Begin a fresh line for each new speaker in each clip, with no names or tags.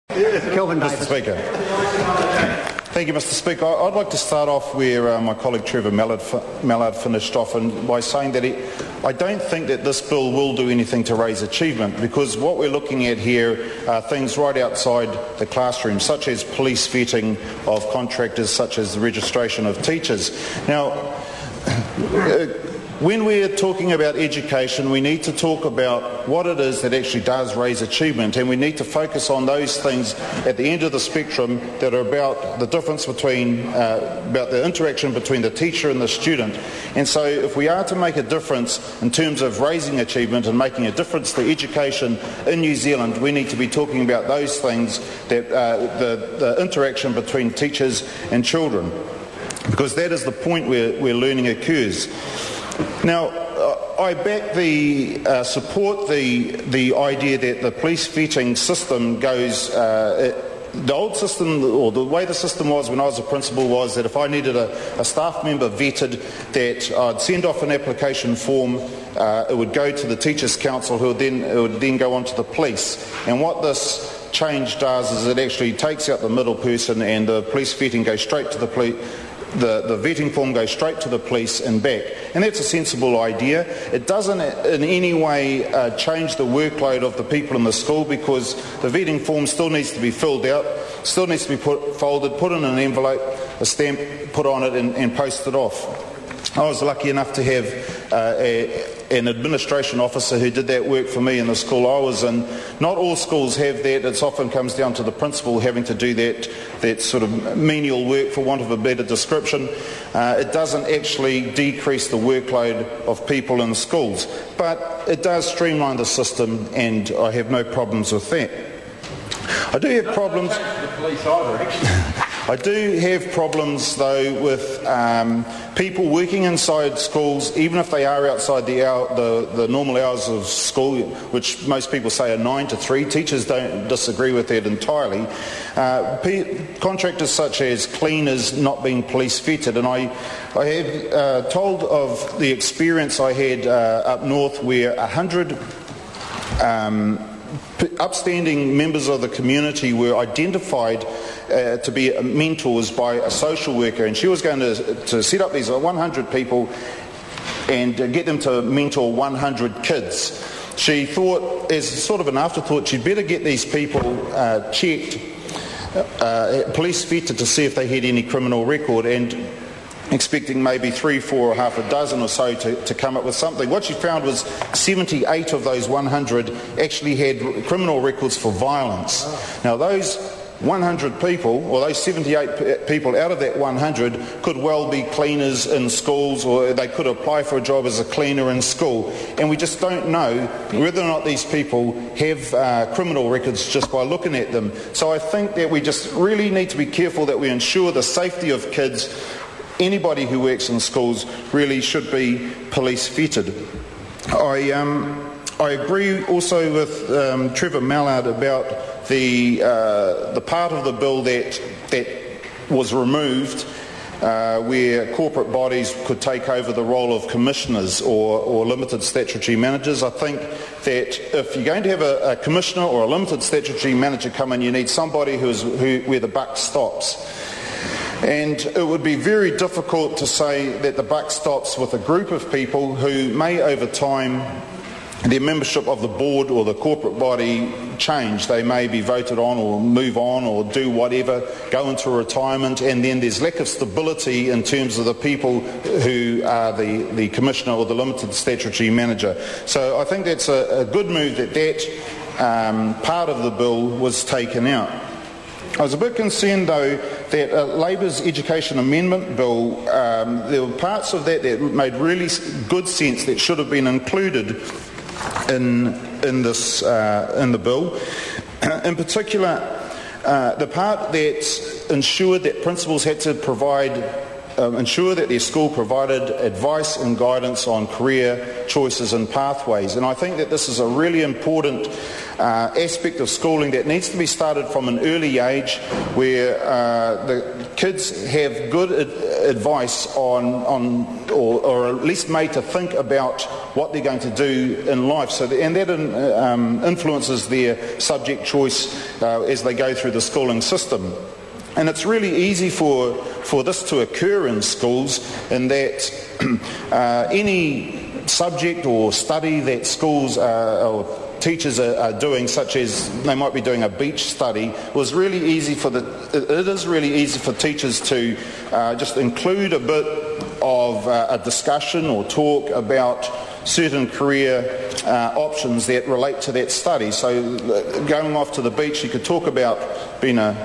Kelvin
Mr.
Davis.
Speaker. Thank you, Mr. Speaker. I'd like to start off where my colleague Trevor Mallard finished off, and by saying that I don't think that this bill will do anything to raise achievement, because what we're looking at here are things right outside the classroom, such as police vetting of contractors, such as the registration of teachers. Now, when we're talking about education, we need to talk about what it is that actually does raise achievement, and we need to focus on those things at the end of the spectrum that are about the difference between, about the interaction between the teacher and the student. And so if we are to make a difference in terms of raising achievement and making a difference to education in New Zealand, we need to be talking about those things, that the interaction between teachers and children, because that is the point where learning occurs. Now, I back support the idea that the police vetting system goes. The old system, or the way the system was when I was a principal, was that if I needed a staff member vetted, that I'd send off an application form. It would go to the Teachers' Council, who would then go on to the police. And what this change does is it actually takes out the middle person, and the police vetting goes straight to the police. The vetting form goes straight to the police and back. And that's a sensible idea. It doesn't in any way change the workload of the people in the school, because the vetting form still needs to be filled out, still needs to be folded, put in an envelope, a stamp put on it, and posted off. I was lucky enough to have an administration officer who did that work for me in the school I was in. Not all schools have that. It often comes down to the principal having to do that sort of menial work, for want of a better description. It doesn't actually decrease the workload of people in schools, but it does streamline the system, and I have no problems with that. I do have problems. I do have problems, though, with people working inside schools, even if they are outside the normal hours of school, which most people say are 9 to 3. Teachers don't disagree with that entirely. Contractors such as cleaners not being police vetted, and I have told of the experience I had up north, where 100 upstanding members of the community were identified to be mentors by a social worker, and she was going to set up these 100 people and get them to mentor 100 kids. She thought, as sort of an afterthought, she'd better get these people checked, police vetted, to see if they had any criminal record, and expecting maybe 3, 4 or half a dozen or so to come up with something. What she found was 78 of those 100 actually had criminal records for violence. Now, those 100 people, or those 78 people out of that 100, could well be cleaners in schools, or they could apply for a job as a cleaner in school. And we just don't know whether or not these people have criminal records just by looking at them. So I think that we just really need to be careful that we ensure the safety of kids. Anybody who works in schools really should be police vetted. I agree also with Trevor Mallard about the part of the bill that was removed, where corporate bodies could take over the role of commissioners or limited statutory managers. I think that if you're going to have a commissioner or a limited statutory manager come in, you need somebody where the buck stops. And it would be very difficult to say that the buck stops with a group of people who may, over time, their membership of the board or the corporate body change. They may be voted on or move on or do whatever, go into retirement, and then there's lack of stability in terms of the people who are the commissioner or the limited statutory manager. So I think that's a good move that part of the bill was taken out. I was a bit concerned, though, that Labour's Education Amendment Bill, there were parts of that made really good sense that should have been included in the bill. In particular, the part that ensured that principals had to ensure that their school provided advice and guidance on career choices and pathways. And I think that this is a really important aspect of schooling that needs to be started from an early age, where the kids have good advice on or at least made to think about what they're going to do in life, and that influences their subject choice as they go through the schooling system. And it's really easy for this to occur in schools, in that any subject or study that schools or teachers are doing, such as they might be doing a beach study, it is really easy for teachers to just include a bit of a discussion or talk about certain career options that relate to that study. So going off to the beach, you could talk about being a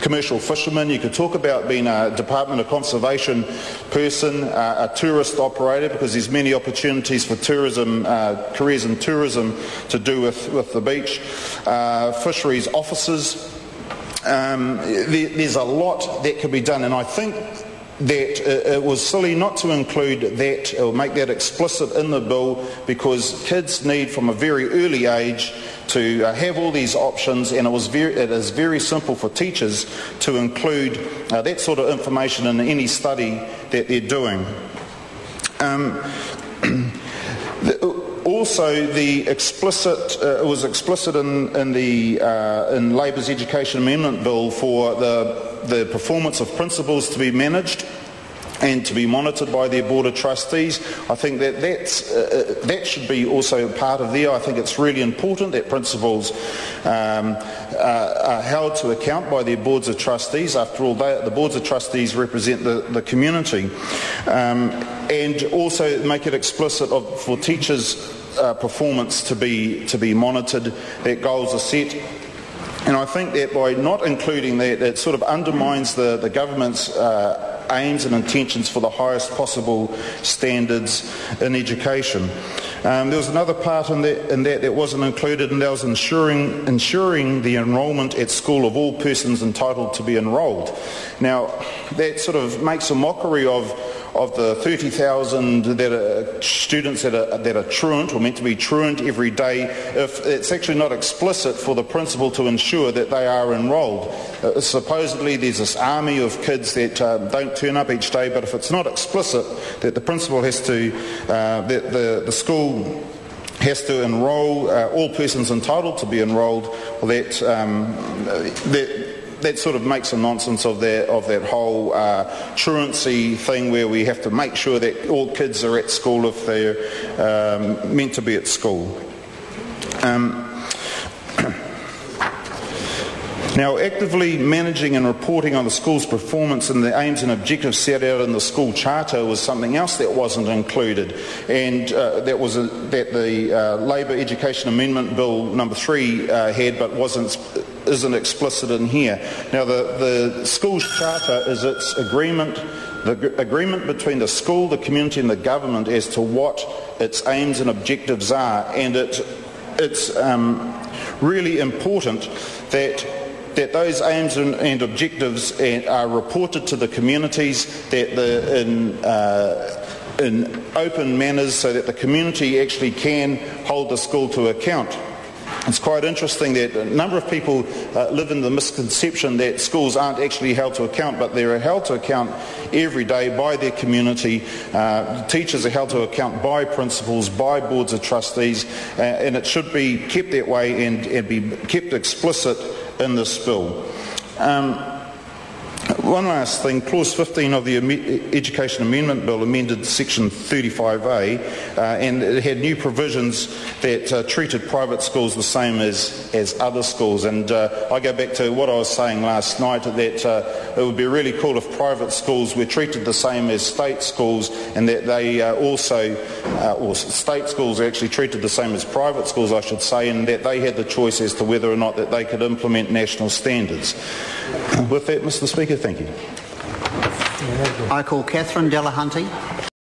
commercial fisherman, you could talk about being a Department of Conservation person, a tourist operator, because there's many opportunities for tourism, careers in tourism to do with the beach, fisheries officers. There's a lot that could be done, and I think that it was silly not to include that or make that explicit in the bill, because kids need from a very early age to have all these options, and it is very simple for teachers to include that sort of information in any study that they're doing. Also, it was explicit in Labour's Education Amendment Bill for the performance of principals to be managed and to be monitored by their Board of Trustees. I think that should be also part of there. I think it's really important that principals are held to account by their Boards of Trustees. After all, the Boards of Trustees represent the community. And also make it explicit for teachers' performance to be monitored, that goals are set. And I think that by not including that, it sort of undermines the government's aims and intentions for the highest possible standards in education. There was another part in that wasn't included, and that was ensuring the enrolment at school of all persons entitled to be enrolled. Now, that sort of makes a mockery of the 30,000 students that are truant or meant to be truant every day, if it's actually not explicit for the principal to ensure that they are enrolled. Supposedly there's this army of kids that don't turn up each day, but if it's not explicit that the principal has to, that the school has to enrol all persons entitled to be enrolled, well, that sort of makes a nonsense of that whole truancy thing, where we have to make sure that all kids are at school if they're meant to be at school. Now, actively managing and reporting on the school's performance and the aims and objectives set out in the school charter was something else that wasn't included, and that the Labour Education Amendment Bill number 3 had, but isn't explicit in here. Now, the school's charter is its agreement, the agreement between the school, the community, and the government as to what its aims and objectives are, and it's really important that those aims and objectives are reported to the communities, that in open manners, so that the community actually can hold the school to account. It's quite interesting that a number of people live in the misconception that schools aren't actually held to account, but they're held to account every day by their community. Teachers are held to account by principals, by boards of trustees, and it should be kept that way and be kept explicit in this bill. One last thing, Clause 15 of the Education Amendment Bill amended Section 35A, and it had new provisions that treated private schools the same as other schools. And I go back to what I was saying last night, that it would be really cool if private schools were treated the same as state schools, and that they or state schools are actually treated the same as private schools, I should say, and that they had the choice as to whether or not that they could implement national standards. With that, Mr. Speaker, thank you.
I call Catherine Delahunty.